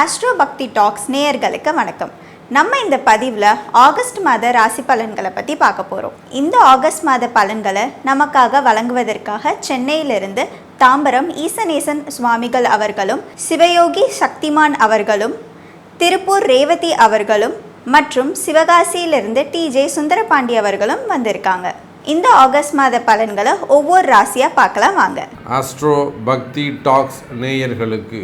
Astro பக்தி tax நேயர்களுக்கு வணக்கம். நம்ம இந்த பதிவில் ஆகஸ்ட் மாத ராசி பலன்களை பற்றி பார்க்க போகிறோம். இந்த ஆகஸ்ட் மாத பலன்களை நமக்காக வழங்குவதற்காக சென்னையிலிருந்து தாம்பரம் ஈசநேசன் சுவாமிகள் அவர்களும், சிவயோகி சக்திமான் அவர்களும், திருப்பூர் ரேவதி அவர்களும் மற்றும் சிவகாசியிலிருந்து TJ சுந்தரபாண்டி அவர்களும் வந்திருக்காங்க. இந்த ஆகஸ்ட் மாத பலன்களை ஒவ்வொரு ராசியாக பார்க்கலாம் வாங்க. ஆஸ்ட்ரோ பக்தி டாக்ஸ் நேயர்களுக்கு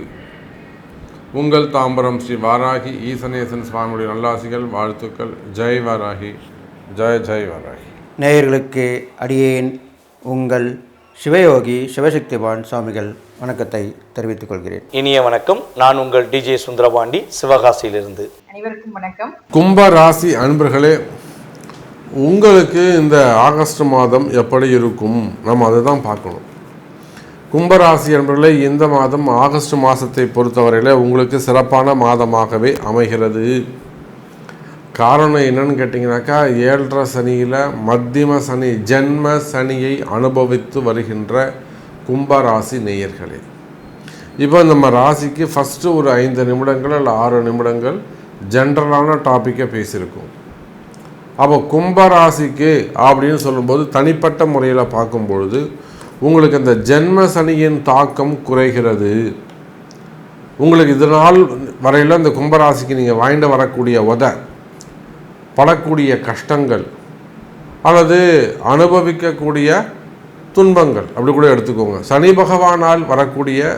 உங்கள் தாம்பரம் ஸ்ரீ வாராகி ஈசநேசன் சுவாமியுடைய நல்லாசிகள், வாழ்த்துக்கள். ஜெய் வாராகி, ஜெய் ஜெய் வாராகி. நேயர்களுக்கு அடியேன் உங்கள் சிவயோகி சிவசக்திமான் சுவாமிகள் வணக்கத்தை தெரிவித்துக் கொள்கிறேன். இனிய வணக்கம். நான் உங்கள் DJ சுந்தரபாண்டி, சிவகாசியிலிருந்து. அனைவருக்கும் வணக்கம். கும்ப ராசி அன்பர்களே, உங்களுக்கு இந்த ஆகஸ்ட் மாதம் எப்படி இருக்கும், நம்ம அதை தான் பார்க்கணும். கும்பராசி என்பவர்களே, இந்த மாதம் ஆகஸ்ட் மாதத்தை பொறுத்தவரையில் உங்களுக்கு சிறப்பான மாதமாகவே அமைகிறது. காரணம் என்னன்னு கேட்டிங்கனாக்கா, 7.5 சனியில் மத்தியம சனி, ஜென்ம சனியை அனுபவித்து வருகின்ற கும்பராசி நேயர்களே, இப்போ நம்ம ராசிக்கு ஃபஸ்ட்டு ஒரு 5 நிமிடங்கள் அல்ல 6 நிமிடங்கள் ஜென்ரலான டாப்பிக்கை பேசியிருக்கோம். அப்போ கும்பராசிக்கு அப்படின்னு சொல்லும்போது தனிப்பட்ட முறையில் பார்க்கும்பொழுது உங்களுக்கு இந்த ஜென்ம சனியின் தாக்கம் குறைகிறது. உங்களுக்கு இதனால் வரையில் இந்த கும்பராசிக்கு நீங்கள் வாய்ந்து வரக்கூடிய படக்கூடிய கஷ்டங்கள் அல்லது அனுபவிக்கக்கூடிய துன்பங்கள் அப்படி கூட எடுத்துக்கோங்க. சனி பகவானால் வரக்கூடிய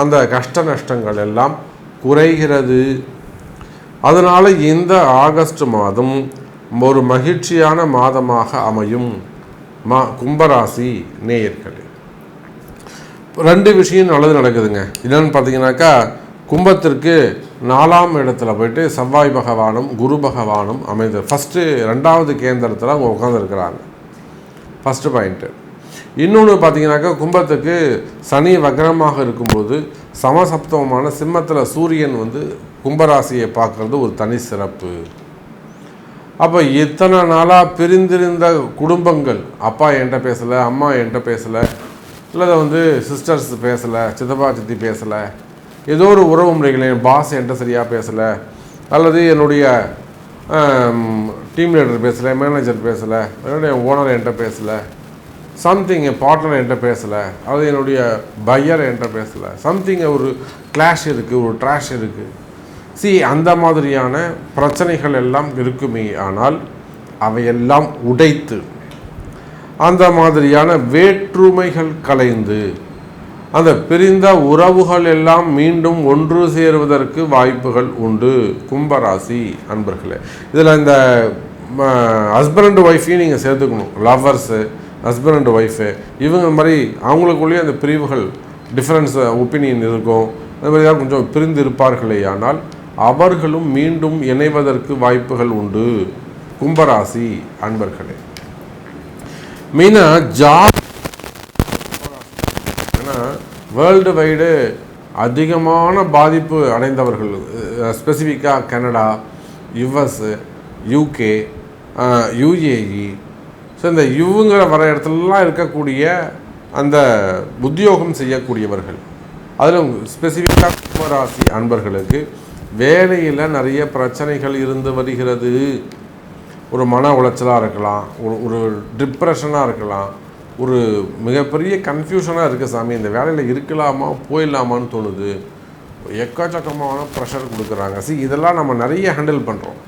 அந்த கஷ்ட நஷ்டங்கள் எல்லாம் குறைகிறது. அதனால் இந்த ஆகஸ்ட் மாதம் ஒரு மகிழ்ச்சியான மாதமாக அமையும். கும்பராசி நேயர்களே, 2 விஷயம் நல்லது நடக்குதுங்க. என்னன்னு பார்த்தீங்கன்னாக்கா, கும்பத்திற்கு 4ஆம் இடத்துல போயிட்டு செவ்வாய் பகவானும் குரு பகவானும் அமைந்து ஃபஸ்ட்டு 2வது கேந்திரத்தில் அவங்க உட்காந்துருக்கிறாங்க. First point. இன்னொன்று பார்த்தீங்கன்னாக்கா, கும்பத்துக்கு சனி வக்ரமாக இருக்கும்போது சமசப்தமான சிம்மத்தில் சூரியன் கும்பராசியை பார்க்குறது ஒரு தனி சிறப்பு. அப்போ இத்தனை நாளாக பிரிந்திருந்த குடும்பங்கள், அப்பா என்கிட்ட பேசலை, அம்மா என்கிட்ட பேசலை, இல்லை சிஸ்டர்ஸ் பேசலை, சித்தப்பா சித்தி பேசலை, ஏதோ ஒரு உறவு முறைகள், என் பாஸ் என்கிட்ட சரியாக பேசலை, அல்லது என்னுடைய டீம் லீடர் பேசலை, மேனேஜர் பேசலை, என்னுடைய ஓனர் என்கிட்ட பேசலை, சம்திங் என் பார்ட்னர் என்கிட்ட பேசலை, அது என்னுடைய பையர் என்கிட்ட பேசலை, சம்திங் ஒரு கிளாஷ் இருக்குது, ஒரு ட்ராஷ் இருக்குது. அந்த மாதிரியான பிரச்சனைகள் எல்லாம் இருக்குமே, ஆனால் அவையெல்லாம் உடைத்து அந்த மாதிரியான வேற்றுமைகள் கலைந்து அந்த பிரிந்த உறவுகள் எல்லாம் மீண்டும் ஒன்று சேருவதற்கு வாய்ப்புகள் உண்டு. கும்பராசி அன்பர்களே, இதில் இந்த ஹஸ்பண்ட் அண்ட் ஒய்ஃபையும் நீங்கள் சேர்த்துக்கணும். லவ்வர்ஸு, ஹஸ்பண்ட் அண்ட் ஒய்ஃபு, இவங்க மாதிரி அவங்களுக்குள்ளேயே அந்த பிரிவுகள், டிஃப்ரென்ஸ் ஒப்பீனியன் இருக்கும். அது மாதிரி தான் கொஞ்சம் பிரிந்து இருப்பார்களே, ஆனால் அவர்களும் மீண்டும் இணைவதற்கு வாய்ப்புகள் உண்டு. கும்பராசி அன்பர்களே, மெயினாக ஜாப், ஏன்னா வேர்ல்டு வைடு அதிகமான பாதிப்பு அடைந்தவர்கள், ஸ்பெசிஃபிக்காக Canada, US, UK, UAE, so இந்த இவங்கிற வர இடத்துலலாம் இருக்கக்கூடிய அந்த உத்தியோகம் செய்யக்கூடியவர்கள், அதில் ஸ்பெசிஃபிக்காக கும்பராசி அன்பர்களுக்கு வேலையில் நிறைய பிரச்சனைகள் இருந்து வருகிறது. ஒரு மன உளைச்சலாக இருக்கலாம், ஒரு டிப்ரெஷனாக இருக்கலாம், ஒரு மிகப்பெரிய கன்ஃபியூஷனாக இருக்குது. சாமி, இந்த வேலையில் இருக்கலாமா போயிடலாமான்னு தோணுது, எக்கச்சக்கமான ப்ரெஷர் கொடுக்குறாங்க. இதெல்லாம் நம்ம நிறைய ஹேண்டில் பண்ணுறோம்.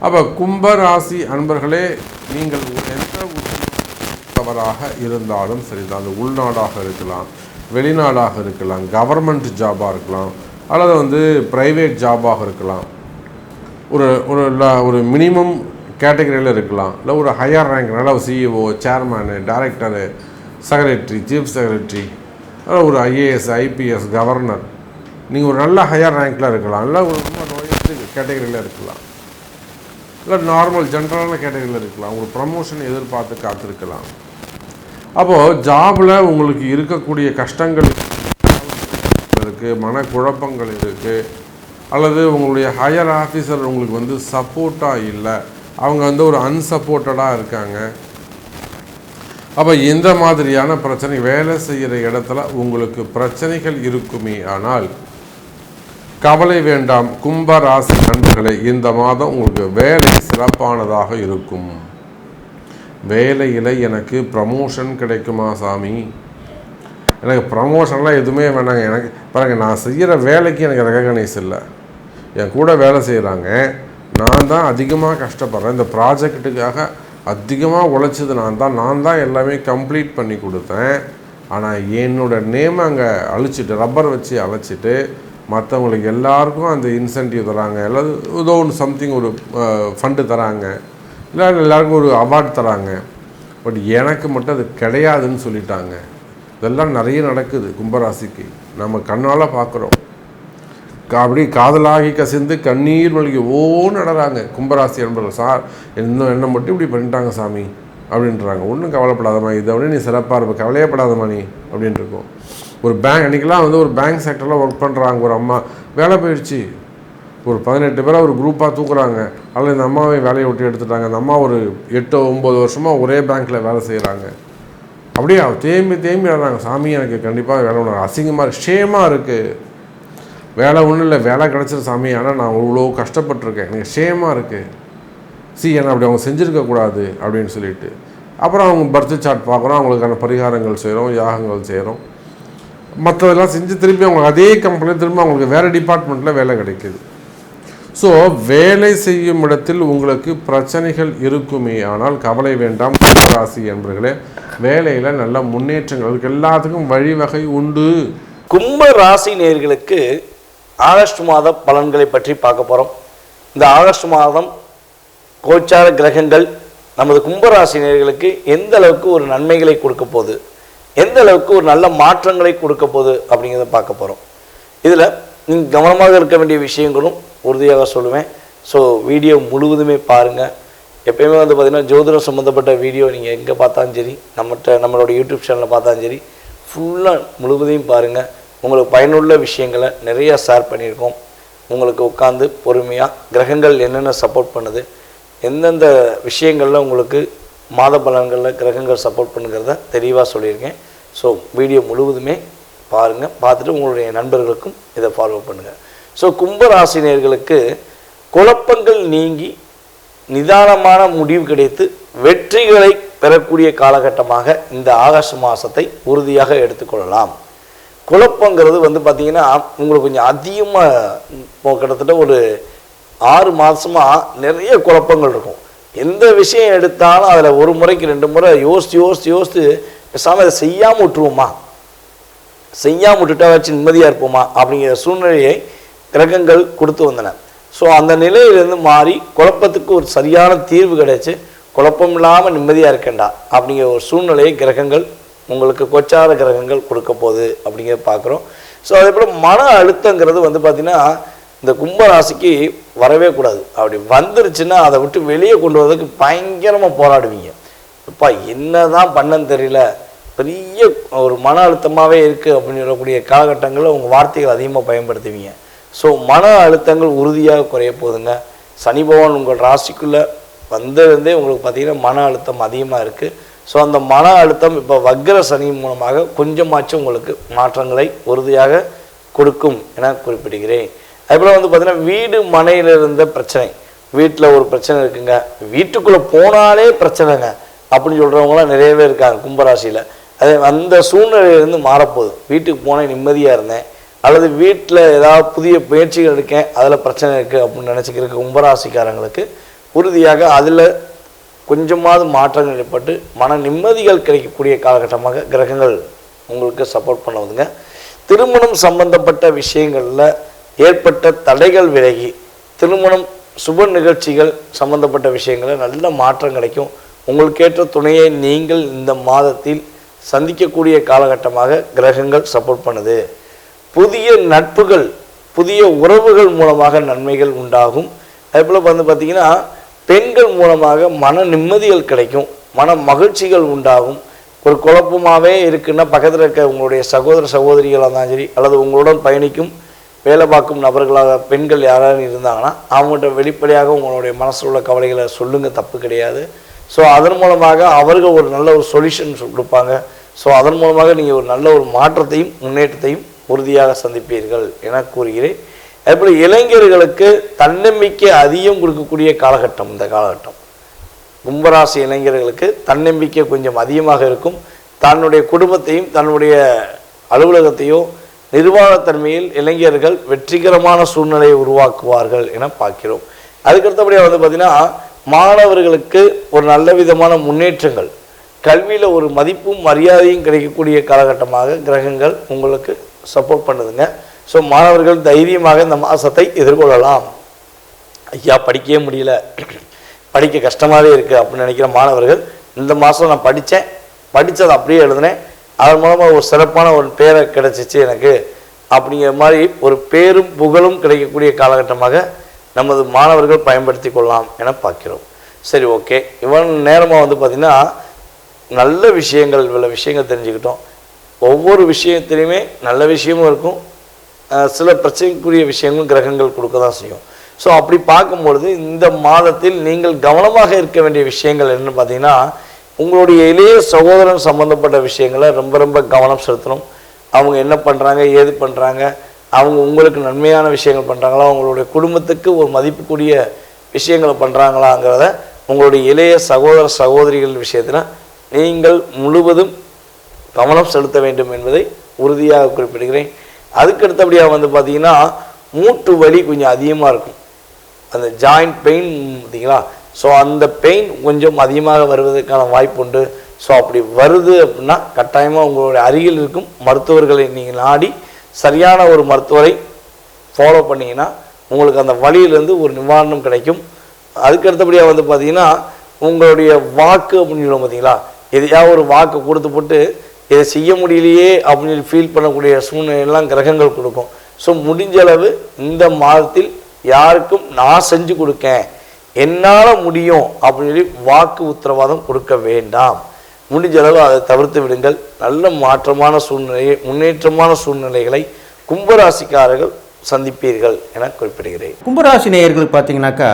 அப்போ கும்பராசி அன்பர்களே, நீங்கள் எந்த உத்தியோகத்தவராக இருந்தாலும் சரிதான், அது உள்நாடாக இருக்கலாம், வெளிநாடாக இருக்கலாம், கவர்மெண்ட் ஜாபாக இருக்கலாம், அல்லது ப்ரைவேட் ஜாபாக இருக்கலாம், ஒரு மினிமம் கேட்டகரியில் இருக்கலாம், இல்லை ஒரு ஹையர் ரேங்க், நல்ல CEO, chairman, director, secretary, chief secretary, ஒரு IAS, IPS, கவர்னர், நீங்கள் ஒரு நல்ல ஹையர் ரேங்கில் இருக்கலாம், இல்லை ஒரு ரொம்ப லோயஸ்ட் கேட்டகரியில் இருக்கலாம், இல்லை நார்மல் ஜென்ரலான கேட்டகரியில் இருக்கலாம், ஒரு ப்ரமோஷன் எதிர்பார்த்து காத்திருக்கலாம். அப்போது ஜாபில் உங்களுக்கு இருக்கக்கூடிய கஷ்டங்கள் இருக்குது, மனக்குழப்பங்கள் இருக்குது, அல்லது உங்களுடைய ஹையர் ஆஃபீஸர் உங்களுக்கு சப்போர்ட்டாக இல்லை, அவங்க ஒரு அன்சப்போர்ட்டடாக இருக்காங்க. அப்போ இந்த மாதிரியான பிரச்சனை, வேலை செய்கிற இடத்துல உங்களுக்கு பிரச்சனைகள் இருக்குமே, ஆனால் கவலை வேண்டாம் கும்ப ராசி நண்பர்களே, இந்த மாதம் உங்களுக்கு வேலை சிறப்பானதாக இருக்கும். வேலையில் எனக்கு ப்ரமோஷன் கிடைக்குமா சாமி? எனக்கு ப்ரமோஷன்லாம் எதுவுமே வேணாங்க. எனக்கு பாருங்கள், நான் செய்கிற வேலைக்கு எனக்கு ரெகக்னைஸ் இல்லை. என் கூட வேலை செய்கிறாங்க, நான் தான் அதிகமாக கஷ்டப்படுறேன். இந்த ப்ராஜெக்ட்டுக்காக அதிகமாக உழைச்சது நான் தான் எல்லாமே கம்ப்ளீட் பண்ணி கொடுத்தேன். ஆனால் என்னோடய நேம் அங்கே அழிச்சிட்டு, ரப்பர் வச்சு அழைச்சிட்டு மற்றவங்களுக்கு எல்லாருக்கும் அந்த இன்சென்டிவ் தராங்க, எல்லாது ஏதோ ஒன்று சம்திங் ஒரு ஃபண்டு தராங்க, இல்லை எல்லாருக்கும் ஒரு அவார்டு தராங்க. பட் எனக்கு மட்டும் அது கிடையாதுன்னு சொல்லிட்டாங்க. இதெல்லாம் நிறைய நடக்குது கும்பராசிக்கு, நம்ம கண்ணால் பார்க்குறோம். அப்படி காதலாகி கசிந்து கண்ணீர் மொழிக்கு நடறாங்க கும்பராசி என்பவர்கள். சார் இன்னும் என்ன மட்டும் இப்படி பண்ணிட்டாங்க சாமி அப்படின்றாங்க. ஒன்றும் கவலைப்படாதம்மா, இதை விட நீ சிறப்பாக இருப்ப, கவலையப்படாதம்மா நீ அப்படின்ட்டு இருக்கும். ஒரு பேங்க் அன்றைக்கெலாம் ஒரு பேங்க் செக்டரில் ஒர்க் பண்ணுறாங்க. ஒரு அம்மா வேலை போயிடுச்சு, ஒரு 18 பேரை ஒரு குரூப்பாக தூக்குறாங்க. அதில் இந்த அம்மாவை வேலையை விட்டு எடுத்துட்டாங்க. அந்த அம்மா ஒரு 8-9 வருஷமாக ஒரே பேங்க்கில் வேலை செய்கிறாங்க. அப்படியே தேம்பி வர்றாங்க. சாமி எனக்கு கண்டிப்பாக வேலை ஒன்று அசிங்கமாக ஷேமாக இருக்குது. வேலை ஒன்றும் இல்லை, வேலை கிடச்சிரு சாமி, ஆனால் நான் இவ்வளோ கஷ்டப்பட்டுருக்கேன், எனக்கு ஷேமாக இருக்குது. ஏன்னா அப்படி அவங்க செஞ்சுருக்கக்கூடாது அப்படின்னு சொல்லிட்டு அப்புறம் அவங்க பர்த் சார்ட் பார்க்குறோம், அவங்களுக்கான பரிகாரங்கள் செய்கிறோம், யாகங்கள் செய்கிறோம், மற்றதெல்லாம் செஞ்சு திருப்பி அவங்களுக்கு அதே கம்பெனி திரும்ப அவங்களுக்கு வேறு டிபார்ட்மெண்ட்டில் வேலை கிடைக்கிது. ஸோ வேலை செய்யும் இடத்தில் உங்களுக்கு பிரச்சனைகள் இருக்குமே, ஆனால் கவலை வேண்டாம் கும்பராசி என்பவர்களே. வேலையில் நல்ல முன்னேற்றங்களுக்கு எல்லாத்துக்கும் வழிவகை உண்டு. கும்ப ராசி நேயர்களுக்கு ஆகஸ்ட் மாத பலன்களை பற்றி பார்க்க போகிறோம். இந்த ஆகஸ்ட் மாதம் கோச்சார கிரகங்கள் நமது கும்பராசி நேயர்களுக்கு எந்த அளவுக்கு ஒரு நன்மைகளை கொடுக்க போகுது, எந்த அளவுக்கு ஒரு நல்ல மாற்றங்களை கொடுக்க போகுது அப்படிங்கிறத பார்க்க போகிறோம். இதில் நீங்கள் கவனமாக இருக்க வேண்டிய விஷயங்களும் உறுதியாக சொல்லுவேன். ஸோ வீடியோ முழுவதுமே பாருங்கள். எப்பயுமே பார்த்திங்கன்னா ஜோதிடம் சம்மந்தப்பட்ட வீடியோ நீங்கள் எங்கே பார்த்தாலும் சரி, நம்மளோட யூடியூப் சேனலில் பார்த்தாலும் சரி, ஃபுல்லாக முழுவதையும் பாருங்கள். உங்களுக்கு பயனுள்ள விஷயங்களை நிறையா ஷேர் பண்ணியிருக்கோம். உங்களுக்கு உட்காந்து பொறுமையாக கிரகங்கள் என்னென்ன சப்போர்ட் பண்ணுது, எந்தெந்த விஷயங்களில் உங்களுக்கு மாத பலன்களில் கிரகங்கள் சப்போர்ட் பண்ணுங்கிறத தெளிவாக சொல்லியிருக்கேன். ஸோ வீடியோ முழுவதுமே பாருங்கள், பார்த்துட்டு உங்களுடைய நண்பர்களுக்கும் இதை ஃபாலோ பண்ணுங்கள். ஸோ கும்பராசினியர்களுக்கு குழப்பங்கள் நீங்கி நிதானமான முடிவு கிடைத்து வெற்றிகளை பெறக்கூடிய காலகட்டமாக இந்த ஆகஸ்ட் மாதத்தை உறுதியாக எடுத்துக்கொள்ளலாம். குழப்பங்கிறது பார்த்திங்கன்னா உங்களுக்கு கொஞ்சம் அதிகமாக கிட்டத்தட்ட ஒரு 6 மாதமாக நிறைய குழப்பங்கள் இருக்கும். எந்த விஷயம் எடுத்தாலும் அதில் ஒரு முறைக்கு 2 முறை யோசித்து பேசாமல் அதை செய்யாமல் விட்டுருவோமா, செய்யாமல் விட்டுட்டா வச்சு நிம்மதியாக இருப்போமா அப்படிங்கிற சூழ்நிலையை கிரகங்கள் கொடுத்து வந்தன. ஸோ அந்த நிலையிலேருந்து மாறி குழப்பத்துக்கு ஒரு சரியான தீர்வு கிடைச்சி குழப்பம் இல்லாமல் நிம்மதியாக இருக்கேண்டா அப்படிங்கிற ஒரு சூழ்நிலையை கிரகங்கள் உங்களுக்கு கோச்சார கிரகங்கள் கொடுக்க போகுது அப்படிங்கிறத பார்க்குறோம். ஸோ அதே போல் மன அழுத்தங்கிறது பார்த்திங்கன்னா இந்த கும்பராசிக்கு வரவே கூடாது. அப்படி வந்துருச்சுன்னா அதை விட்டு வெளியே கொண்டு வரதுக்கு பயங்கரமாக போராடுவீங்க. இப்போ என்ன தான் பண்ணன்னு தெரியல, பெரிய ஒரு மன அழுத்தமாகவே இருக்குது அப்படின்னு சொல்லக்கூடிய காலகட்டங்களில் உங்கள் வார்த்தைகள் அதிகமாக பயன்படுத்துவீங்க. ஸோ மன அழுத்தங்கள் உறுதியாக குறைய போகுதுங்க. சனி பகவான் உங்கள் ராசிக்குள்ளே வந்ததுலேருந்தே உங்களுக்கு பார்த்திங்கன்னா மன அழுத்தம் அதிகமாக இருக்குது. ஸோ அந்த மன அழுத்தம் இப்போ வக்ர சனி மூலமாக கொஞ்சமாச்சும் உங்களுக்கு மாற்றங்களை உறுதியாக கொடுக்கும் என குறிப்பிடுகிறேன். அதுபோல் பார்த்திங்கன்னா வீடு மனையில் இருந்த பிரச்சனை, வீட்டில் ஒரு பிரச்சனை இருக்குங்க, வீட்டுக்குள்ளே போனாலே பிரச்சனைங்க அப்படின்னு சொல்கிறவங்களாம் நிறையவே இருக்காங்க கும்பராசியில். அதே அந்த சூழ்நிலையிலேருந்து மாறப்போகுது. வீட்டுக்கு போனேன் நிம்மதியாக இருந்தேன், அல்லது வீட்டில் ஏதாவது புதிய முயற்சிகள் இருக்கேன் அதில் பிரச்சனை இருக்குது அப்படின்னு நினச்சிக்கிற கும்பராசிக்காரங்களுக்கு உறுதியாக அதில் கொஞ்சமாவது மாற்றங்கள் ஏற்பட்டு மன நிம்மதிகள் கிடைக்கக்கூடிய காலகட்டமாக கிரகங்கள் உங்களுக்கு சப்போர்ட் பண்ணுவதுங்க. திருமணம் சம்பந்தப்பட்ட விஷயங்களில் ஏற்பட்ட தடைகள் விலகி திருமணம் சுப நிகழ்ச்சிகள் சம்பந்தப்பட்ட விஷயங்களில் நல்ல மாற்றம் கிடைக்கும். உங்களுக்கேற்ற துணையை நீங்கள் இந்த மாதத்தில் சந்திக்கக்கூடிய காலகட்டமாக கிரகங்கள் சப்போர்ட் பண்ணுது. புதிய நட்புகள், புதிய உறவுகள் மூலமாக நன்மைகள் உண்டாகும். அதேபோல் பார்த்திங்கன்னா பெண்கள் மூலமாக மன நிம்மதிகள் கிடைக்கும், மன மகிழ்ச்சிகள் உண்டாகும். ஒரு குழப்பமாகவே இருக்குன்னா பக்கத்தில் இருக்க உங்களுடைய சகோதர சகோதரிகளாக இருந்தாலும் சரி, அல்லது உங்களுடன் பயணிக்கும் வேலை பார்க்கும் நபர்களாக பெண்கள் யாராவது இருந்தாங்கன்னா அவங்கள்ட்ட வெளிப்படையாக உங்களுடைய மனசில் உள்ள கவலைகளை சொல்லுங்கள், தப்பு கிடையாது. ஸோ அதன் மூலமாக அவர்கள் ஒரு நல்ல ஒரு சொல்யூஷன் கொடுப்பாங்க. ஸோ அதன் மூலமாக நீங்கள் ஒரு நல்ல ஒரு மாற்றத்தையும் முன்னேற்றத்தையும் உறுதியாக சந்திப்பீர்கள் என கூறுகிறேன். அதேபோல் இளைஞர்களுக்கு தன்னம்பிக்கை அதிகம் கொடுக்கக்கூடிய காலகட்டம் இந்த காலகட்டம். கும்பராசி இளைஞர்களுக்கு தன்னம்பிக்கை கொஞ்சம் அதிகமாக இருக்கும். தன்னுடைய குடும்பத்தையும் தன்னுடைய அலுவலகத்தையும் நிர்வாகத்தன்மையில் இளைஞர்கள் வெற்றிகரமான சூழ்நிலையை உருவாக்குவார்கள் என பார்க்கிறோம். அதுக்கடுத்தபடியாக பார்த்திங்கன்னா மாணவர்களுக்கு ஒரு நல்ல விதமான முன்னேற்றங்கள், கல்வியில் ஒரு மதிப்பும் மரியாதையும் கிடைக்கக்கூடிய காலகட்டமாக கிரகங்கள் உங்களுக்கு சப்போர்ட் பண்ணுதுங்க. ஸோ மாணவர்கள் தைரியமாக இந்த மாதத்தை எதிர்கொள்ளலாம். ஐயா படிக்கவே முடியல, படிக்க கஷ்டமாகவே இருக்குது அப்படின்னு நினைக்கிற மாணவர்கள் இந்த மாதம் நான் படித்ததை அப்படியே எழுதினேன், அதன் மூலமாக ஒரு சிறப்பான ஒரு பேரை கிடைச்சிச்சு எனக்கு அப்படிங்கிற மாதிரி ஒரு பேரும் புகழும் கிடைக்கக்கூடிய காலகட்டமாக நமது மாணவர்கள் பயன்படுத்தி கொள்ளலாம் என பார்க்கிறோம். சரி, ஓகே. இவன் நேரமாக பார்த்திங்கன்னா நல்ல விஷயங்கள் இவ்வளோ விஷயங்கள் தெரிஞ்சுக்கிட்டோம். ஒவ்வொரு விஷயத்திலையுமே நல்ல விஷயமும் இருக்கும், சில பிரச்சனைக்குரிய விஷயங்களும் கிரகங்கள் கொடுக்க தான் செய்யும். ஸோ அப்படி பார்க்கும்பொழுது இந்த மாதத்தில் நீங்கள் கவனமாக இருக்க வேண்டிய விஷயங்கள் என்னென்னு பார்த்தீங்கன்னா, உங்களுடைய இளைய சகோதரன் சம்மந்தப்பட்ட விஷயங்களை ரொம்ப ரொம்ப கவனம் செலுத்தணும். அவங்க என்ன பண்ணுறாங்க, ஏது பண்ணுறாங்க, அவங்க உங்களுக்கு நன்மையான விஷயங்கள் பண்ணுறாங்களா, உங்களுடைய குடும்பத்துக்கு ஒரு மதிப்புக்குரிய விஷயங்களை பண்ணுறாங்களாங்கிறத உங்களுடைய இளைய சகோதர சகோதரிகள் விஷயத்தில் நீங்கள் முழுவதும் கவனம் செலுத்த வேண்டும் என்பதை உறுதியாக குறிப்பிடுகிறேன். அதுக்கடுத்தபடியாக பார்த்தீங்கன்னா மூட்டு வலி கொஞ்சம் அதிகமாக இருக்கும், அந்த ஜாயிண்ட் பெயின் பார்த்தீங்களா. ஸோ அந்த பெயின் கொஞ்சம் அதிகமாக வருவதற்கான வாய்ப்பு உண்டு. ஸோ அப்படி வருது அப்படின்னா கட்டாயமாக உங்களுடைய அருகில் இருக்கும் மருத்துவர்களை நீங்கள் நாடி சரியான ஒரு மருத்துவரை ஃபாலோ பண்ணிங்கன்னா உங்களுக்கு அந்த வலியிலேருந்து ஒரு நிவாரணம் கிடைக்கும். அதுக்கடுத்தபடியாக பார்த்தீங்கன்னா உங்களுடைய வாக்கு அப்படின்னு சொல்லுவோம் பார்த்தீங்களா, எதையாவது ஒரு வாக்கு கொடுத்து போட்டு இதை செய்ய முடியலையே அப்படின்னு ஃபீல் பண்ணக்கூடிய சூழ்நிலையெல்லாம் கிரகங்கள் கொடுக்கும். ஸோ முடிஞ்ச அளவு இந்த மாதத்தில் யாருக்கும் நான் செஞ்சு கொடுக்கேன், என்னால் முடியும் அப்படின்னு சொல்லி வாக்கு உத்தரவாதம் கொடுக்க வேண்டாம். முடிஞ்ச அளவு அதை தவிர்த்து விடுங்கள். நல்ல மாற்றமான சூழ்நிலையை, முன்னேற்றமான சூழ்நிலைகளை கும்பராசிக்காரர்கள் சந்திப்பீர்கள் என குறிப்பிடுகிறேன். கும்பராசி நேயர்களுக்கு பார்த்தீங்கன்னாக்கா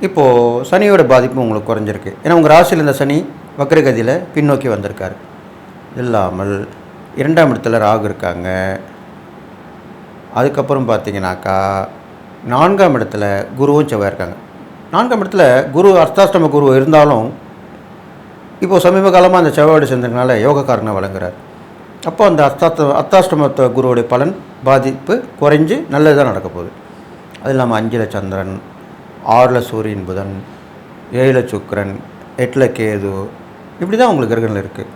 இப்போது சனியோட பாதிப்பு உங்களுக்கு குறைஞ்சிருக்கு. ஏன்னா உங்கள் ராசியில் இந்த சனி வக்ரகதியில் பின்னோக்கி வந்திருக்காரு. இல்லாமல் 2ஆம் இடத்துல ராகு இருக்காங்க. அதுக்கப்புறம் பார்த்தீங்கன்னாக்கா 4ஆம் இடத்துல குருவும் செவ்வாய் இருக்காங்க. 4ஆம் இடத்துல குரு அர்த்தாஷ்டம குரு இருந்தாலும் இப்போது சமீப காலமாக அந்த செவ்வாயோடு சேர்ந்ததுனால யோகக்காரனை வழங்குறார். அப்போ அந்த அர்த்தாஷ்டமத்த குருவுடைய பலன் பாதிப்பு குறைஞ்சு நல்லதுதான் நடக்க போகுது. அது இல்லாமல் 5ல் சந்திரன், 6ல் சூரியன் புதன், 7ல் சுக்கிரன், 8ல் கேது, இப்படி தான் உங்களுக்கு கிரகங்கள் இருக்குது.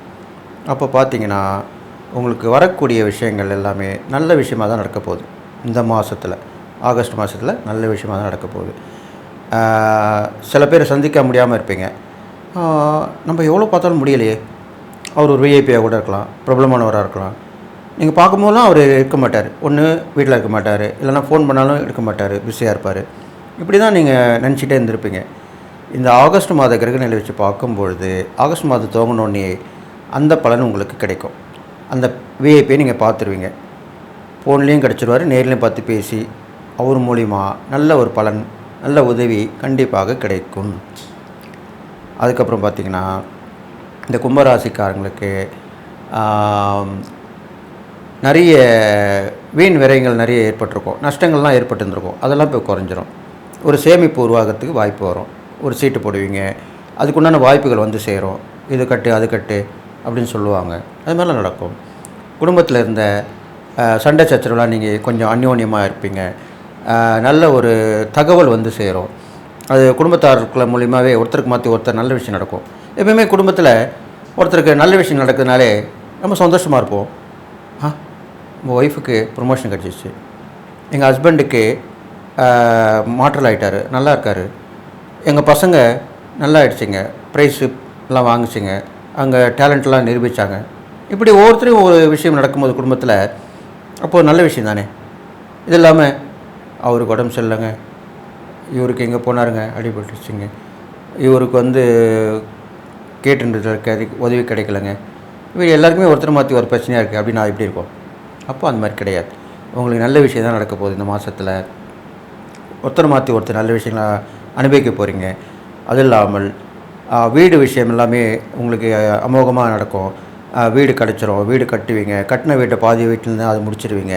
அப்போ பார்த்தீங்கன்னா உங்களுக்கு வரக்கூடிய விஷயங்கள் எல்லாமே நல்ல விஷயமாக தான் நடக்க போகுது. இந்த மாதத்தில் ஆகஸ்ட் மாதத்தில் நல்ல விஷயமாக தான் நடக்க போகுது. சில பேர் சந்திக்க முடியாமல் இருப்பீங்க. நம்ம எவ்வளோ பார்த்தாலும் முடியலையே, அவர் ஒரு விஐபியாக கூட இருக்கலாம், பிரபலமானவராக இருக்கலாம். நீங்கள் பார்க்கும்போதெல்லாம் அவர் இருக்க மாட்டார், ஒன்று வீட்டில் இருக்க மாட்டார், இல்லைனா ஃபோன் பண்ணாலும் எடுக்க மாட்டார், பிஸியாக இருப்பார். இப்படி தான் நீங்கள் நினச்சிட்டே இருந்திருப்பீங்க. இந்த ஆகஸ்ட் மாத கிரகநிலை வச்சு பார்க்கும்பொழுது ஆகஸ்ட் மாதம் துவங்கினோடனே அந்த பலன் உங்களுக்கு கிடைக்கும். அந்த விஐபியை நீங்கள் பார்த்துருவீங்க, ஃபோன்லேயும் கிடச்சிருவார், நேர்லேயும் பார்த்து பேசி அவர் மூலிமா நல்ல ஒரு பலன், நல்ல உதவி கண்டிப்பாக கிடைக்கும். அதுக்கப்புறம் பார்த்திங்கன்னா இந்த கும்பராசிக்காரங்களுக்கு நிறைய வீண் விரயங்கள் நிறைய ஏற்பட்டிருக்கும், நஷ்டங்கள்லாம் ஏற்பட்டுருந்துருக்கும், அதெல்லாம் இப்போ குறைஞ்சிரும். ஒரு சேமிப்பு உருவாகிறதுக்கு வாய்ப்பு வரும். ஒரு சீட்டு போடுவீங்க, அதுக்குண்டான வாய்ப்புகள் வந்து சேரும். இது கட்டு அது கட்டு அப்படின்னு சொல்லுவாங்க, அது மாதிரிலாம் நடக்கும். குடும்பத்தில் இருந்த சண்டை சச்சரவுலாம் நீங்கள் கொஞ்சம் அந்யோன்யமாக இருப்பீங்க. நல்ல ஒரு தகவல் வந்து சேரும். அது குடும்பத்தாருக்குள்ள மூலியமாகவே ஒருத்தருக்கு மாற்றி ஒருத்தர் நல்ல விஷயம் நடக்கும். எப்பயுமே குடும்பத்தில் ஒருத்தருக்கு நல்ல விஷயம் நடக்கிறதுனாலே நம்ம சந்தோஷமாக இருப்போம். உங்கள் ஒய்ஃபுக்கு ப்ரொமோஷன் கிடச்சிச்சு, எங்கள் ஹஸ்பண்டுக்கு மாற்றல் ஆகிட்டார், நல்லா இருக்கார், எங்கள் பசங்க நல்லா ஆகிடுச்சிங்க, ப்ரைஸு எல்லாம் வாங்கிச்சிங்க, அங்கே டேலண்ட்லாம் நிரூபித்தாங்க. இப்படி ஒவ்வொருத்தரையும் ஒரு விஷயம் நடக்கும்போது குடும்பத்தில் அப்போது நல்ல விஷயம் தானே. இது இல்லாமல் அவருக்கு உடம்பு சரியில்லைங்க, இவருக்கு எங்கே போனாருங்க அடிபட்டுருச்சுங்க, இவருக்கு வந்து கேட்டுன்றது உதவி கிடைக்கலங்க, இவர் எல்லாருக்குமே ஒருத்தர் மாற்றி ஒரு பிரச்சனையாக இருக்குது அப்படின்னு எப்படி இருக்கும். அப்போ அந்த மாதிரி கிடையாது. உங்களுக்கு நல்ல விஷயம் தான் நடக்க போகுது. இந்த மாதத்தில் ஒருத்தர் மாற்றி ஒருத்தர் நல்ல விஷயங்களை அனுபவிக்க போகிறீங்க. அது இல்லாமல் வீடு விஷயம் எல்லாமே உங்களுக்கு அமோகமாக நடக்கும். வீடு கிடச்சிரும், வீடு கட்டுவீங்க, கட்டின வீட்டை பாதி வீட்டிலேருந்து அதை முடிச்சிடுவீங்க.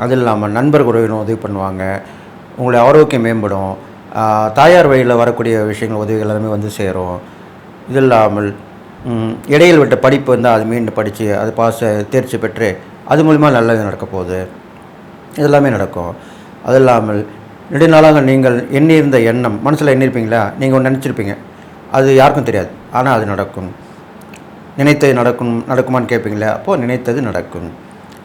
அது இல்லாமல் நண்பர் உறவினர் உதவி பண்ணுவாங்க, உங்களுடைய ஆரோக்கியம் மேம்படும், தாயார் வழியில் வரக்கூடிய விஷயங்கள் உதவிகள் எல்லாமே வந்து சேரும். இது இல்லாமல் இடையில் விட்ட படிப்பு வந்து அது மீண்டும் படித்து அது தேர்ச்சி பெற்று அது மூலிமா நல்லது நடக்க போகுது, இதெல்லாமே நடக்கும். அது இல்லாமல் நெடுநாளாக நீங்கள் எண்ணியிருந்த எண்ணம் மனசில் எண்ணியிருப்பீங்களா, நீங்கள் ஒன்று நினச்சிருப்பீங்க, அது யாருக்கும் தெரியாது, ஆனால் அது நடக்கும். நினைத்தது நடக்குமான்னு கேட்பீங்களா, அப்போது நினைத்தது நடக்கும்.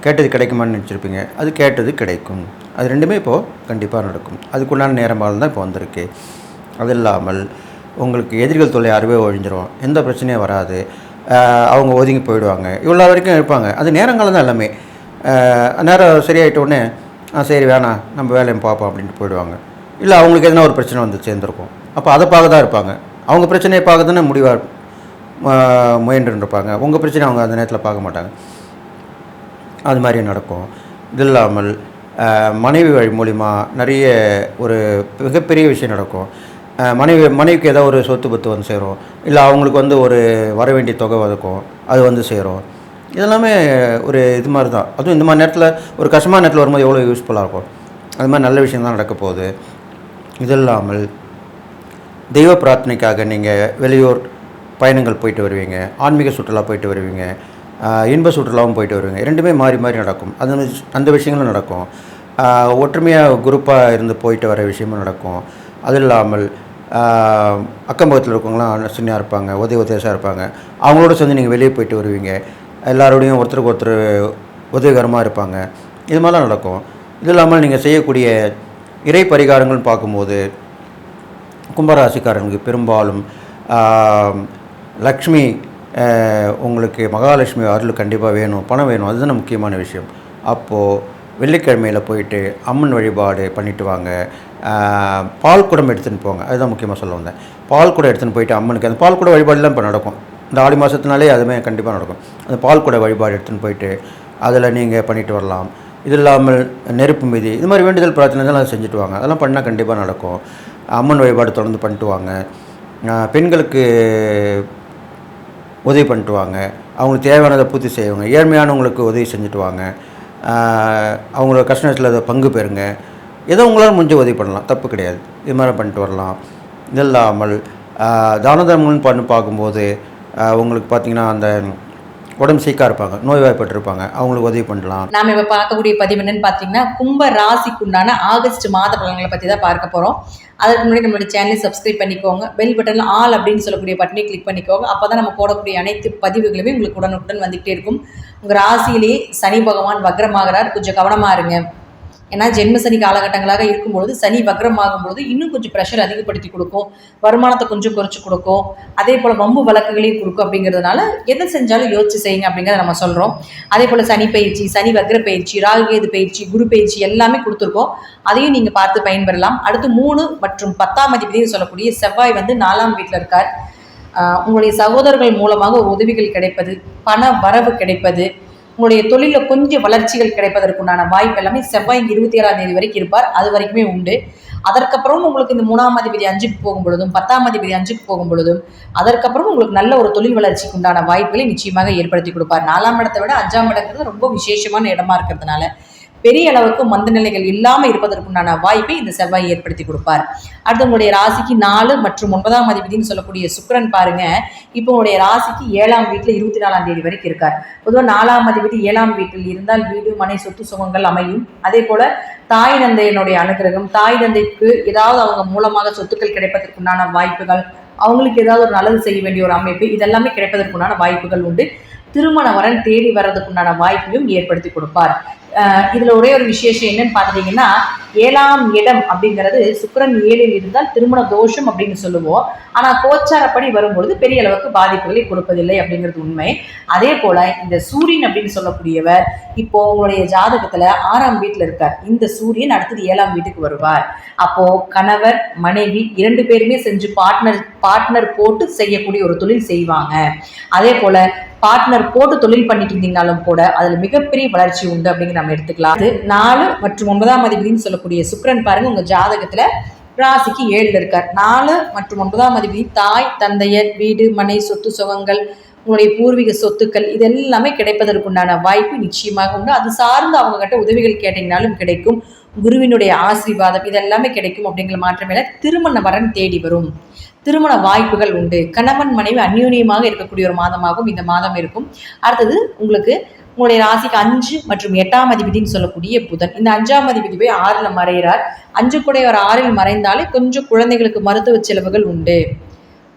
கேட்டது கிடைக்குமான்னு நினச்சிருப்பீங்க, அது கேட்டது கிடைக்கும். அது ரெண்டுமே இப்போது கண்டிப்பாக நடக்கும். அதுக்குண்டான நேரமாக தான் இப்போ வந்திருக்கு. அது இல்லாமல் உங்களுக்கு எதிரிகள் தொல்லை அறவே ஒழிஞ்சிரும், எந்த பிரச்சனையும் வராது, அவங்க ஒதுங்கி போயிடுவாங்க, இவ்வளோ வரைக்கும் இருப்பாங்க. அது நேரங்காலம் தான் எல்லாமே. நேரம் சரியாயிட்டோடனே சரி வேணாம் நம்ம வேலையை பார்ப்போம் அப்படின்ட்டு போயிடுவாங்க. இல்லை அவங்களுக்கு எதனா ஒரு பிரச்சனை வந்து சேர்ந்துருக்கும், அப்போ அதை பார்க்க தான் இருப்பாங்க. அவங்க பிரச்சனையை பார்க்க தானே முயன்றுருப்பாங்க, உங்கள் பிரச்சனை அவங்க அந்த நேரத்தில் பார்க்க மாட்டாங்க. அது மாதிரி நடக்கும். இது இல்லாமல் மனைவி வழி மூலிமா நிறைய ஒரு மிகப்பெரிய விஷயம் நடக்கும். மனைவிக்கு ஏதோ ஒரு சொத்து பத்து வந்து சேரும், இல்லை அவங்களுக்கு வந்து ஒரு வர வேண்டிய தொகை இருக்கும், அது வந்து சேரும். இதெல்லாமே ஒரு இது மாதிரி தான். அதுவும் இந்த மாதிரி நேரத்தில் ஒரு கஷ்டமான நேரத்தில் வரும்போது எவ்வளோ யூஸ்ஃபுல்லாக இருக்கும். அது மாதிரி நல்ல விஷயம் தான் நடக்க போகுது. இது இல்லாமல் தெய்வ பிரார்த்தனைக்காக நீங்கள் வெளியூர் பயணங்கள் போயிட்டு வருவீங்க, ஆன்மீக சுற்றுலா போயிட்டு வருவீங்க, இன்ப சுற்றுலாவும் போயிட்டு வருவீங்க. ரெண்டுமே மாறி மாறி நடக்கும். அந்த விஷயங்களும் நடக்கும். ஒற்றுமையாக குரூப்பாக இருந்து போயிட்டு வர விஷயமும் நடக்கும். அது இல்லாமல் அக்கம்பக்கத்தில் இருக்கவங்களாம் நர்சினியாக இருப்பாங்க, உதவிசாக இருப்பாங்க, அவங்களோட சேர்ந்து நீங்கள் வெளியே போயிட்டு வருவீங்க, எல்லாரோடையும் ஒருத்தருக்கு ஒருத்தர் உதவிகரமாக இருப்பாங்க. இது மாதிரிலாம் நடக்கும். இது இல்லாமல் நீங்கள் செய்யக்கூடிய இறை பரிகாரங்கள்னு பார்க்கும்போது கும்பராசிக்காரங்களுக்கு பெரும்பாலும் லக்ஷ்மி, உங்களுக்கு மகாலட்சுமி அருள் கண்டிப்பாக வேணும், பணம் வேணும், அதுதான் முக்கியமான விஷயம். அப்போது வெள்ளிக்கிழமையில் போயிட்டு அம்மன் வழிபாடு பண்ணிவிட்டு வாங்க. பால் குடம் எடுத்துகிட்டு போங்க, அதுதான் முக்கியமாக சொல்ல வந்தேன். பால் குடம் எடுத்துகிட்டு போயிட்டு அம்மனுக்கு அந்த பால் குட வழிபாடுலாம் இப்போ நடக்கும். இந்த ஆடி மாதத்துனாலே அதுவுமே கண்டிப்பாக நடக்கும். அந்த பால் குட வழிபாடு எடுத்துகிட்டு போயிட்டு அதில் நீங்கள் பண்ணிட்டு வரலாம். இது இல்லாமல் நெருப்பு மீதி இது மாதிரி வேண்டுதல் பிரார்த்தனை தான் செஞ்சுட்டு வாங்க. அதெல்லாம் பண்ணால் கண்டிப்பாக நடக்கும். அம்மன் வழிபாடு தொடர்ந்து பண்ணிட்டு வாங்க. பெண்களுக்கு உதவி பண்ணிட்டு வாங்க, அவங்களுக்கு தேவையானதை பூர்த்தி செய்வாங்க. ஏழ்மையானவங்களுக்கு உதவி செஞ்சுட்டு வாங்க. அவங்களோட கஷ்ட நேரத்தில் அதை பங்கு பெறுங்க. ஏதோ உங்களால் முடிஞ்ச உதவி பண்ணலாம், தப்பு கிடையாது. இது மாதிரி பண்ணிட்டு வரலாம். இது இல்லாமல் தான தர்மங்கள்னு பண்ணி பார்க்கும்போது உங்களுக்கு பார்த்திங்கன்னா அந்த உடம்பு சீக்காக இருப்பாங்க, நோய்வாய்ப்பட்டிருப்பாங்க, அவங்களுக்கு உதவி பண்ணலாம். நாம் இப்போ பார்க்கக்கூடிய பதிவு என்னன்னு பார்த்தீங்கன்னா கும்ப ராசிக்குண்டான ஆகஸ்ட் மாத பலன்களை பற்றி தான் பார்க்க போகிறோம். அதற்கு முன்னாடி நம்மளுடைய சேனலை சப்ஸ்கிரைப் பண்ணிக்கோங்க, பெல் பட்டனில் ஆல் அப்படின்னு சொல்லக்கூடிய பட்டனை கிளிக் பண்ணிக்கோங்க. அப்போ தான் நம்ம போடக்கூடிய அனைத்து பதிவுகளுமே உங்களுக்கு உடனுக்குடன் வந்துகிட்டே இருக்கும். உங்கள் ராசியிலேயே சனி பகவான் வக்ரமாகிறார், கொஞ்சம் கவனமாக இருங்க. ஏன்னா ஜென்ம சனி காலகட்டங்களாக இருக்கும்பொழுது சனி வக்ரமாகும் பொழுது இன்னும் கொஞ்சம் ப்ரெஷர் அதிகப்படுத்தி கொடுக்கும், வருமானத்தை கொஞ்சம் குறைச்சி கொடுக்கும், அதே போல் வம்பு வழக்குகளையும் கொடுக்கும். அப்படிங்கிறதுனால எதை செஞ்சாலும் யோசிச்சு செய்யுங்க அப்படிங்கிறத நம்ம சொல்கிறோம். அதே போல் சனி பயிற்சி, சனி வக்ர பயிற்சி, ராகுகேது பயிற்சி, குரு பயிற்சி எல்லாமே கொடுத்துருக்கோம். அதையும் நீங்கள் பார்த்து பயன்பெறலாம். அடுத்து 3 மற்றும் 10ஆம் அதிபதினு சொல்லக்கூடிய செவ்வாய் வந்து 4ஆம் வீட்டில் இருக்கார். உங்களுடைய சகோதரர்கள் மூலமாக ஒரு உதவிகள் கிடைப்பது, பண வரவு கிடைப்பது, உங்களுடைய தொழிலில் கொஞ்சம் வளர்ச்சிகள் கிடைப்பதற்குண்டான வாய்ப்பு எல்லாமே செவ்வாய் 27ஆம் தேதி வரைக்கும் இருப்பார். அது வரைக்குமே உண்டு. அதற்கப்புறம் உங்களுக்கு இந்த 3ஆம் அதிபதி 5க்கு போகும் பொழுதும் 10ஆம் அதிபதி 5க்கு போகும் பொழுதும் அதற்கப்புறம் உங்களுக்கு நல்ல ஒரு தொழில் வளர்ச்சிக்கு உண்டான வாய்ப்புகளை நிச்சயமாக ஏற்படுத்தி கொடுப்பார். 4ஆம் இடத்தை விட 5ஆம் இடங்கிறது ரொம்ப விசேஷமான இடமா இருக்கிறதுனால பெரிய அளவுக்கு மந்த நிலைகள் இல்லாமல் இருப்பதற்குண்டான வாய்ப்பை இந்த செவ்வாய் ஏற்படுத்தி கொடுப்பார். அடுத்து உங்களுடைய ராசிக்கு 4 மற்றும் 9ஆம் அதிபதினு சொல்லக்கூடிய சுக்கிரன் பாருங்க, இப்போ உங்களுடைய ராசிக்கு 7ஆம் வீட்டில் 24ஆம் தேதி வரைக்கும் இருக்கார். பொதுவாக 4ஆம் அதிபதி 7ஆம் வீட்டில் இருந்தால் வீடு மனை சொத்து சுகங்கள் அமையும். அதே போல தாய் தந்தையினுடைய அனுகிரகம், தாய் தந்தைக்கு ஏதாவது அவங்க மூலமாக சொத்துக்கள் கிடைப்பதற்குண்டான வாய்ப்புகள், அவங்களுக்கு ஏதாவது ஒரு நல்லது செய்ய வேண்டிய ஒரு அமைப்பு, இதெல்லாமே கிடைப்பதற்குண்டான வாய்ப்புகள் உண்டு. திருமண வரன் தேடி வர்றதுக்குண்டான வாய்ப்பையும் ஏற்படுத்தி கொடுப்பார். இதுல ஒரே ஒரு விசேஷம் என்னன்னு பாத்தீங்கன்னா 7ஆம் இடம் அப்படிங்கிறது சுக்கிரன் 7ல் இருந்தால் திருமண தோஷம் அப்படின்னு சொல்லுவோம். ஆனா கோச்சாரப்படி வரும்பொழுது பெரிய அளவுக்கு பாதிப்புகளை கொடுப்பதில்லை அப்படிங்கிறது உண்மை. அதே போல இந்த சூரியன் அப்படின்னு சொல்லக்கூடியவர் இப்போ உங்களுடைய ஜாதகத்துல 6ஆம் வீட்டுல இருக்கார். இந்த சூரியன் அடுத்தது 7ஆம் வீட்டுக்கு வருவார். அப்போ கணவர் மனைவி 2 பேருமே செஞ்சு பார்ட்னர் போட்டு செய்யக்கூடிய ஒரு தொழில் செய்வாங்க. அதே போல பார்ட்னர் போட்டு தொழில் பண்ணிட்டு இருந்தீங்கனாலும் கூட அதுல மிகப்பெரிய வளர்ச்சி உண்டு அப்படிங்கிற நம்ம எடுத்துக்கலாம். அது 4 மற்றும் 9ஆம் அதிபதினு சொல்லக்கூடிய சுக்கிரன் பாருங்க உங்க ஜாதகத்துல ராசிக்கு 7ல் இருக்கார். 4 மற்றும் 9ஆம் அதிபதி தாய் தந்தையர், வீடு மனை சொத்து சுகங்கள், உங்களுடைய பூர்வீக சொத்துக்கள் இது எல்லாமே கிடைப்பதற்குண்டான வாய்ப்பு நிச்சயமாக உண்டு. அது சார்ந்து அவங்க கிட்ட உதவிகள் கேட்டீங்கனாலும் கிடைக்கும். குருவினுடைய ஆசீர்வாதம் இதெல்லாமே கிடைக்கும் அப்படிங்கிற மாற்றமே. திருமண வரன் தேடி வரும், திருமண வாய்ப்புகள் உண்டு. கணவன் மனைவி அந்யோன்யமாக இருக்கக்கூடிய ஒரு மாதமாகவும் இந்த மாதம் இருக்கும். அடுத்தது உங்களுக்கு உங்களுடைய ராசிக்கு 5 மற்றும் 8ஆம் அதிபதினு சொல்லக்கூடிய புதன். இந்த 5ஆம் அதிபதி போய் 6ல் மறைகிறார். 5 கூட ஒரு 6ல் மறைந்தாலே கொஞ்சம் குழந்தைகளுக்கு மருத்துவ செலவுகள் உண்டு.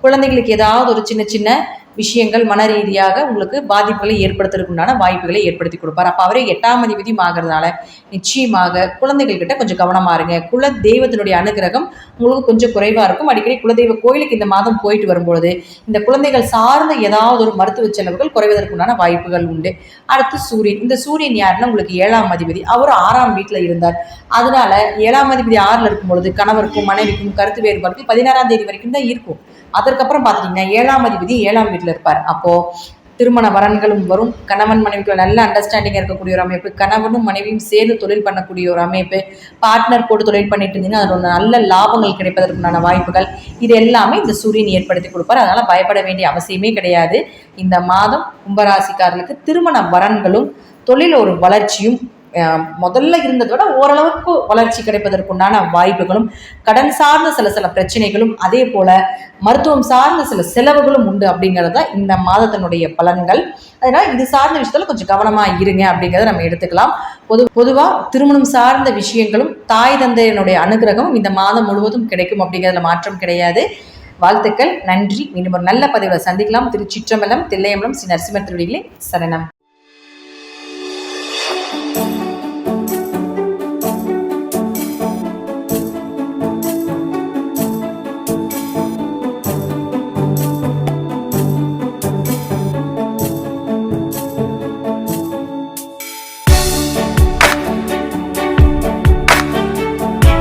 குழந்தைகளுக்கு ஏதாவது ஒரு சின்ன சின்ன விஷயங்கள் மன ரீதியாக உங்களுக்கு பாதிப்புகளை ஏற்படுத்துறதுக்குண்டான வாய்ப்புகளை ஏற்படுத்தி கொடுப்பார். அப்போ அவரே 8ஆம் அதிபதியும் ஆகிறதுனால நிச்சயமாக குழந்தைகள்கிட்ட கொஞ்சம் கவனமா இருங்க. குல தெய்வத்தினுடைய அனுகிரகம் உங்களுக்கு கொஞ்சம் குறைவா இருக்கும். அடிக்கடி குலதெய்வ கோயிலுக்கு இந்த மாதம் போயிட்டு வரும்பொழுது இந்த குழந்தைகள் சார்ந்த ஏதாவது ஒரு மருத்துவ செலவுகள் குறைவதற்குண்டான வாய்ப்புகள் உண்டு. அடுத்து சூரியன். இந்த சூரியன் யாருன்னா உங்களுக்கு 7ஆம் அதிபதி. அவர் 6ஆம் வீட்டில் இருந்தார். அதனால 7ஆம் அதிபதி 6ல் இருக்கும் பொழுது கணவருக்கும் மனைவிக்கும் கருத்து வேறுபாடு 16ஆம் தேதி வரைக்கும் தான் இருக்கும். அதற்கப்புறம் பார்த்துட்டீங்கன்னா 7ஆம் அதிபதி 7ஆம் வீட்டில் இருப்பார். அப்போ திருமண வரன்களும் வரும். கணவன் மனைவிக்கு நல்ல அண்டர்ஸ்டாண்டிங் இருக்கக்கூடிய ஒரு அமைப்பு, கணவனும் மனைவியும் சேர்ந்து தொழில் பண்ணக்கூடிய ஒரு அமைப்பு, பார்ட்னர் போட்டு தொழில் பண்ணிட்டு இருந்தீங்கன்னா அதோட நல்ல லாபங்கள் கிடைப்பதற்குண்டான வாய்ப்புகள் இது எல்லாமே இந்த சூரியன் ஏற்படுத்தி கொடுப்பார். அதனால பயப்பட வேண்டிய அவசியமே கிடையாது. இந்த மாதம் கும்பராசிக்காரர்களுக்கு திருமண வரன்களும் தொழில் ஒரு வளர்ச்சியும் முதல்ல இருந்ததை விட ஓரளவுக்கு வளர்ச்சி கிடைப்பதற்குண்டான வாய்ப்புகளும், கடன் சார்ந்த சில பிரச்சனைகளும், அதே போல மருத்துவம் சார்ந்த சில செலவுகளும் உண்டு அப்படிங்கிறத இந்த மாதத்தினுடைய பலன்கள். அதனால இது சார்ந்த விஷயத்துல கொஞ்சம் கவனமா இருங்க அப்படிங்கிறத நம்ம எடுத்துக்கலாம். பொதுவா திருமணம் சார்ந்த விஷயங்களும் தாய் தந்தையனுடைய அனுகிரகமும் இந்த மாதம் முழுவதும் கிடைக்கும் அப்படிங்கிறதுல மாற்றம் கிடையாது. வாழ்த்துக்கள், நன்றி. மீண்டும் ஒரு நல்ல பதிவில் சந்திக்கலாம். திருச்சிற்றம்பலம், தில்லையம்பலம், ஸ்ரீ நரசிம்மர் திருவடிகளே சரணம்.